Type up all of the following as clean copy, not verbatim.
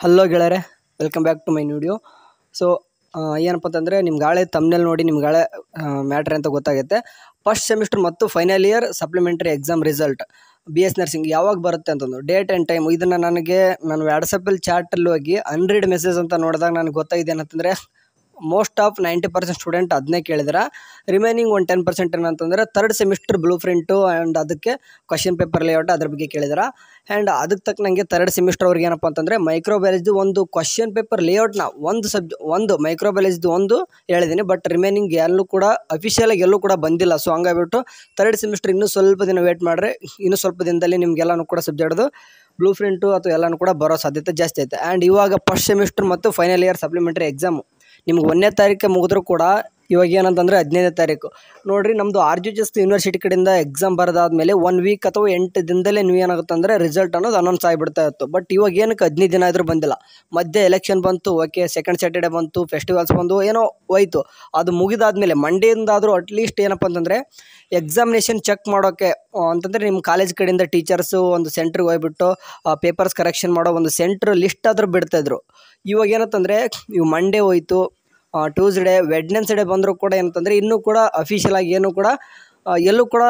Hello ಗೆಳೆಯರೆ, welcome back to my video. So ಏನಪ್ಪ ಅಂತಂದರೆ ನಿಮ್ಗಾಳೆ ತಮ್ನೆಲ್ ನೋಡಿ ನಿಮ್ಗಾಳೆ ಮ್ಯಾಟ್ರ್ ಅಂತ ಗೊತ್ತಾಗುತ್ತೆ. ಫಸ್ಟ್ ಸೆಮಿಸ್ಟರ್ ಮತ್ತು final year supplementary exam result BS nursing ಯಾವಾಗ ಬರುತ್ತೆ ಅಂತಂದು ಡೇಟ್ ಆ್ಯಂಡ್ ಟೈಮ್ ಇದನ್ನು ನಾನು ವಾಟ್ಸಪ್ಪಲ್ಲಿ ಚಾಟಲ್ಲಿ ಹೋಗಿ ಅನ್ರೀಡ್ ಮೆಸೇಜ್ ಅಂತ ನೋಡಿದಾಗ ನನಗೆ ಗೊತ್ತಾಗಿದೆ ಏನಂತಂದರೆ ಮೋಸ್ಟ್ ಆಫ್ 90% ಸ್ಟೂಡೆಂಟ್ ಅದನ್ನೇ ಕೇಳಿದಾರೆ. ರಿಮೈನಿಂಗ್ 10% ಏನಂತಂದರೆ third semester blue print and ಅದಕ್ಕೆ ಕ್ವಶನ್ ಪೇಪರ್ ಲೇಔಟ್ ಅದ್ರ ಬಗ್ಗೆ ಕೇಳಿದಾರೆ. ಆ್ಯಂಡ್ ಅದಕ್ಕೆ ತಕ್ಕನಂಗೆ ಥರ್ಡ್ ಸೆಮಿಸ್ಟರ್ ಅವ್ರಿಗೆ ಏನಪ್ಪ ಅಂತಂದರೆ ಮೈಕ್ರೋಬಯಾಲಜಿದು ಒಂದು ಕ್ವಶನ್ ಪೇಪರ್ ಲೇಔಟ್ನ ಒಂದು ಮೈಕ್ರೋಬಯಾಲಜಿದು ಒಂದು ಹೇಳಿದ್ದೀನಿ. ಬಟ್ ರಿಮೈನಿಂಗ್ ಎಲ್ಲೂ ಕೂಡ ಅಫಿಷಿಯಲಾಗಿ ಎಲ್ಲೂ ಕೂಡ ಬಂದಿಲ್ಲ. ಸೊ ಹಂಗಾಗ್ಬಿಟ್ಟು ಥರ್ಡ್ ಸೆಮಿಸ್ಟರ್ ಇನ್ನೂ ಸ್ವಲ್ಪ ದಿನ ವೇಟ್ ಮಾಡಿದ್ರೆ ಇನ್ನೂ ಸ್ವಲ್ಪ ದಿನದಲ್ಲಿ ನಿಮಗೆಲ್ಲನೂ ಕೂಡ ಸಬ್ಜೆಕ್ಟ್ದು ಬ್ಲೂ ಪ್ರಿಂಟು ಅಥವಾ ಎಲ್ಲನೂ ಕೂಡ ಬರೋ ಸಾಧ್ಯತೆ ಜಾಸ್ತಿ ಐತೆ. ಆ್ಯಂಡ್ ಇವಾಗ ಫಸ್ಟ್ ಸೆಮಿಸ್ಟರ್ ಮತ್ತು ಫೈನಲ್ ಇಯರ್ ಸಪ್ಲಿಮೆಂಟರಿ ಎಕ್ಸಾಮು ನಿಮ್ಗೆ 1ನೇ ತಾರೀಕು ಮುಗಿದ್ರೂ ಕೂಡ ಇವಾಗ ಏನಂತಂದರೆ 15ನೇ ತಾರೀಕು ನೋಡಿರಿ, ನಮ್ಮದು RGHS ಯೂನಿವರ್ಸಿಟಿ ಕಡೆಯಿಂದ ಎಕ್ಸಾಮ್ ಬರೆದಾದ್ಮೇಲೆ 1 ವೀಕ್ ಅಥವಾ 8 ದಿನದಲ್ಲೇ ನೀವು ಏನಾಗುತ್ತೆ ಅಂದರೆ ರಿಸಲ್ಟ್ ಅನ್ನೋದು ಅನೌನ್ಸ್ ಆಗಿಬಿಡ್ತಾ ಇತ್ತು. ಬಟ್ ಇವಾಗ ಏನಕ್ಕೆ 15 ದಿನ ಆದರೂ ಬಂದಿಲ್ಲ. ಮಧ್ಯೆ ಎಲೆಕ್ಷನ್ ಬಂತು, ಓಕೆ, ಸೆಕೆಂಡ್ ಸ್ಯಾಟರ್ಡೆ ಬಂತು, ಫೆಸ್ಟಿವಲ್ಸ್ ಬಂದು ಏನೋ ಹೋಯ್ತು. ಅದು ಮುಗಿದಾದ್ಮೇಲೆ ಮಂಡೆಯಿಂದಾದರೂ ಅಟ್ಲೀಸ್ಟ್ ಏನಪ್ಪ ಅಂತಂದರೆ ಎಕ್ಸಾಮಿನೇಷನ್ ಚೆಕ್ ಮಾಡೋಕ್ಕೆ ಅಂತಂದರೆ ನಿಮ್ಮ ಕಾಲೇಜ್ ಕಡೆಯಿಂದ ಟೀಚರ್ಸು ಒಂದು ಸೆಂಟ್ರಿಗೆ ಹೋಗ್ಬಿಟ್ಟು ಪೇಪರ್ಸ್ ಕರೆಕ್ಷನ್ ಮಾಡೋ ಒಂದು ಸೆಂಟ್ರ್ ಲಿಸ್ಟ್ ಆದರೂ ಬಿಡ್ತಾಯಿದ್ರು. ಇವಾಗ ಏನಂತಂದರೆ ಇವು ಮಂಡೇ ಹೋಯ್ತು, ಟ್ಯೂಸ್ಡೇ, ವೆಡ್ನೆಸ್ಡೇ ಬಂದರೂ ಕೂಡ ಏನಂತಂದರೆ ಇನ್ನೂ ಕೂಡ ಅಫಿಷಿಯಲಾಗಿ ಏನೂ ಕೂಡ ಎಲ್ಲೂ ಕೂಡ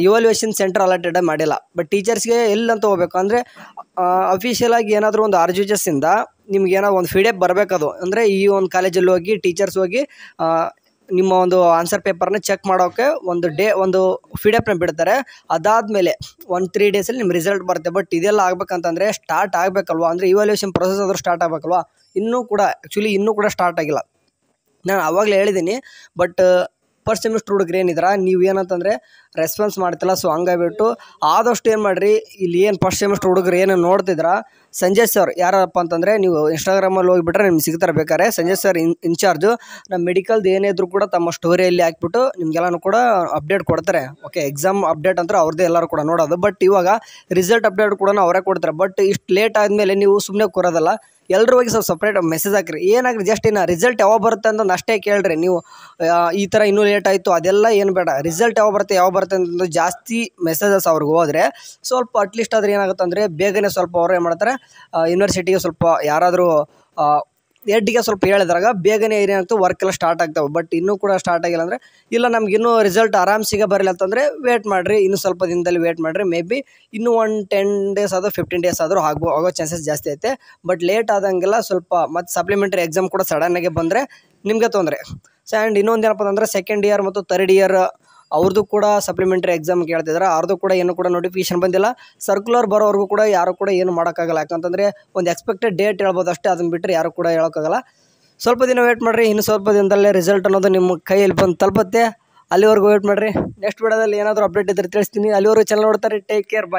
ಇವಾಲ್ಯೂಯೇಷನ್ ಸೆಂಟರ್ ಅಲಾಟೆಡ್ ಮಾಡಿಲ್ಲ. ಬಟ್ ಟೀಚರ್ಸ್ಗೆ ಎಲ್ಲಂತ ಹೋಗ್ಬೇಕು ಅಂದರೆ ಅಫಿಷಿಯಲಾಗಿ ಏನಾದರೂ ಒಂದು RGHS ಇಂದ ನಿಮ್ಗೇನೋ ಒಂದು PDF ಬರಬೇಕದು. ಅಂದರೆ ಈ ಒಂದು ಕಾಲೇಜಲ್ಲಿ ಹೋಗಿ ಟೀಚರ್ಸ್ ಹೋಗಿ ನಿಮ್ಮ ಒಂದು ಆನ್ಸರ್ ಪೇಪರ್ನ ಚೆಕ್ ಮಾಡೋಕ್ಕೆ ಒಂದು PDF ಬಿಡ್ತಾರೆ. ಅದಾದಮೇಲೆ 1-3 ಡೇಸಲ್ಲಿ ನಿಮ್ಮ ರಿಸಲ್ಟ್ ಬರುತ್ತೆ. ಬಟ್ ಇದೆಲ್ಲ ಆಗ್ಬೇಕಂತಂದರೆ ಸ್ಟಾರ್ಟ್ ಆಗಬೇಕಲ್ವ, ಅಂದರೆ ಇವಾಲ್ಯೂಯೇಷನ್ ಪ್ರೊಸೆಸ್ ಆದರೂ ಸ್ಟಾರ್ಟ್ ಆಗಬೇಕಲ್ವ. ಇನ್ನೂ ಕೂಡ ಸ್ಟಾರ್ಟ್ ಆಗಿಲ್ಲ. ನಾನು ಆವಾಗಲೇ ಹೇಳಿದ್ದೀನಿ. ಬಟ್ ಫಸ್ಟ್ ಸೆಮಿಸ್ಟರ್ ಹುಡುಗರು ಏನಿದ್ರೆ ನೀವು ಏನಂತಂದರೆ ರೆಸ್ಪಾನ್ಸ್ ಮಾಡ್ತಿಲ್ಲ. ಸೊ ಹಂಗಾಗ್ಬಿಟ್ಟು ಆದಷ್ಟು ಏನು ಮಾಡಿರಿ, ಇಲ್ಲಿ ಏನು ಫಸ್ಟ್ ಸೆಮಿಸ್ಟರ್ ಹುಡುಗರು ಏನು ನೋಡ್ತಿದ್ರ ಸಂಜಯ್ ಸರ್ ಯಾರಪ್ಪ ಅಂತಂದರೆ ನೀವು ಇನ್ಸ್ಟಾಗ್ರಾಮಲ್ಲಿ ಹೋಗಿಬಿಟ್ರೆ ನಿಮ್ಗೆ ಸಿಗ್ತಾರೆ. ಬೇಕಾದ್ರೆ ಸಂಜಯ್ ಸರ್ ಇನ್ಚಾರ್ಜು ನಮ್ಮ ಮೆಡಿಕಲ್ದು ಏನೇ ಇದ್ರೂ ಕೂಡ ತಮ್ಮ ಸ್ಟೋರಿಯಲ್ಲಿ ಹಾಕ್ಬಿಟ್ಟು ನಿಮಗೆಲ್ಲನೂ ಕೂಡ ಅಪ್ಡೇಟ್ ಕೊಡ್ತಾರೆ. ಓಕೆ, ಎಕ್ಸಾಮ್ ಅಪ್ಡೇಟ್ ಅಂದ್ರೆ ಅವ್ರದ್ದೇ ಎಲ್ಲರೂ ಕೂಡ ನೋಡೋದು. ಬಟ್ ಇವಾಗ ರಿಸಲ್ಟ್ ಅಪ್ಡೇಟ್ ಕೂಡ ಅವರೇ ಕೊಡ್ತಾರೆ. ಬಟ್ ಇಷ್ಟು ಲೇಟ್ ಆದಮೇಲೆ ನೀವು ಸುಮ್ಮನೆ ಕೂರೋದಲ್ಲ, ಎಲ್ಲರೂ ಹೋಗಿ ಸ್ವಲ್ಪ ಸಪ್ರೇಟ್ ಮೆಸೇಜ್ ಹಾಕಿರಿ. ಏನಾಗ್ರಿ, ಜಸ್ಟ್ ಇನ್ನು ರಿಸಲ್ಟ್ ಯಾವಾಗ ಬರುತ್ತೆ ಅಂತ ಅಷ್ಟೇ ಕೇಳ್ರಿ. ನೀವು ಈ ಥರ ಇನ್ನೂ ಲೇಟ್ ಆಯಿತು ಅದೆಲ್ಲ ಏನು ಬೇಡ. ರಿಸಲ್ಟ್ ಯಾವಾಗ ಬರುತ್ತೆ ಅಂತ ಜಾಸ್ತಿ ಮೆಸೇಜಸ್ ಅವ್ರಿಗೆ ಹೋದರೆ ಸ್ವಲ್ಪ ಅಟ್ಲೀಸ್ಟ್ ಆದ್ರೆ ಏನಾಗುತ್ತೆ ಅಂದರೆ ಬೇಗನೆ ಸ್ವಲ್ಪ ಅವ್ರು ಏನು ಮಾಡ್ತಾರೆ, ಯೂನಿವರ್ಸಿಟಿಗೆ ಸ್ವಲ್ಪ ಯಾರಾದರೂ ಹೆಡ್ಗೆ ಸ್ವಲ್ಪ ಹೇಳಿದ್ರಾಗ ಬೇಗನೆ ಏನಾಗ್ತವೆ ವರ್ಕ್ ಎಲ್ಲ ಸ್ಟಾರ್ಟ್ ಆಗ್ತವೆ. ಬಟ್ ಇನ್ನೂ ಕೂಡ ಸ್ಟಾರ್ಟ್ ಆಗಿಲ್ಲ ಅಂದರೆ ಇಲ್ಲ ನಮಗಿನ್ನೂ ರಿಸಲ್ಟ್ ಆರಾಮ್ಸಿಗೆ ಬರಲಿಲ್ಲ ಅಂತಂದರೆ ವೇಟ್ ಮಾಡಿರಿ, ಇನ್ನೂ ಸ್ವಲ್ಪ ದಿನದಲ್ಲಿ ವೇಟ್ ಮಾಡಿರಿ. ಮೇ ಬಿ ಇನ್ನೂ 10 ಡೇಸ್ ಆದರೂ 15 ಡೇಸ್ ಆದರೂ ಆಗೋ ಚಾನ್ಸಸ್ ಜಾಸ್ತಿ ಐತೆ. ಬಟ್ ಲೇಟ್ ಆದಂಗೆಲ್ಲ ಸ್ವಲ್ಪ ಮತ್ತು ಸಪ್ಲಿಮೆಂಟರಿ ಎಕ್ಸಾಮ್ ಕೂಡ ಸಡನ್ನಾಗೆ ಬಂದರೆ ನಿಮಗೆ ತೊಂದರೆ. ಸೊ ಆ್ಯಂಡ್ ಇನ್ನೊಂದು ಏನಪ್ಪ ಅಂತಂದರೆ ಸೆಕೆಂಡ್ ಇಯರ್ ಮತ್ತು ಥರ್ಡ್ ಇಯರ್ ಅವ್ರದ್ದು ಕೂಡ ಸಪ್ಲಿಮೆಂಟರಿ ಎಕ್ಸಾಮ್ ಕೇಳ್ತಿದ್ದಾರೆ. ಅವ್ರದ್ದು ಕೂಡ ಏನೂ ಕೂಡ ನೋಟಿಫಿಕೇಶನ್ ಬಂದಿಲ್ಲ. ಸರ್ಕ್ಯುಲರ್ ಬರೋವರೆಗೂ ಕೂಡ ಯಾರು ಕೂಡ ಏನು ಮಾಡೋಕ್ಕಾಗಲ್ಲ. ಯಾಕಂತಂದರೆ ಒಂದು ಎಕ್ಸ್ಪೆಕ್ಟೆಡ್ ಡೇಟ್ ಹೇಳ್ಬೋದು ಅಷ್ಟೇ, ಅದನ್ನು ಬಿಟ್ಟರೆ ಯಾರು ಕೂಡ ಹೇಳೋಕ್ಕಾಗಲ್ಲ. ಸ್ವಲ್ಪ ದಿನ ವೇಟ್ ಮಾಡಿರಿ, ಇನ್ನು ಸ್ವಲ್ಪ ದಿನದಲ್ಲೇ ರಿಸಲ್ಟ್ ಅನ್ನೋದು ನಿಮ್ಮ ಕೈಯಲ್ಲಿ ಬಂದು ತಲುಪುತ್ತೆ. ಅಲ್ಲಿವರೆಗೂ ವೇಟ್ ಮಾಡಿರಿ. ನೆಕ್ಸ್ಟ್ ವಿಡಿಯೋದಲ್ಲಿ ಏನಾದರೂ ಅಪ್ಡೇಟ್ ಇದ್ದರೆ ತಿಳಿಸ್ತೀನಿ. ಅಲ್ಲಿವರೆಗೂ ಚಾನಲ್ ನೋಡ್ತಾರೆ. ಟೇಕ್ ಕೇರ್, ಬಾಯ್.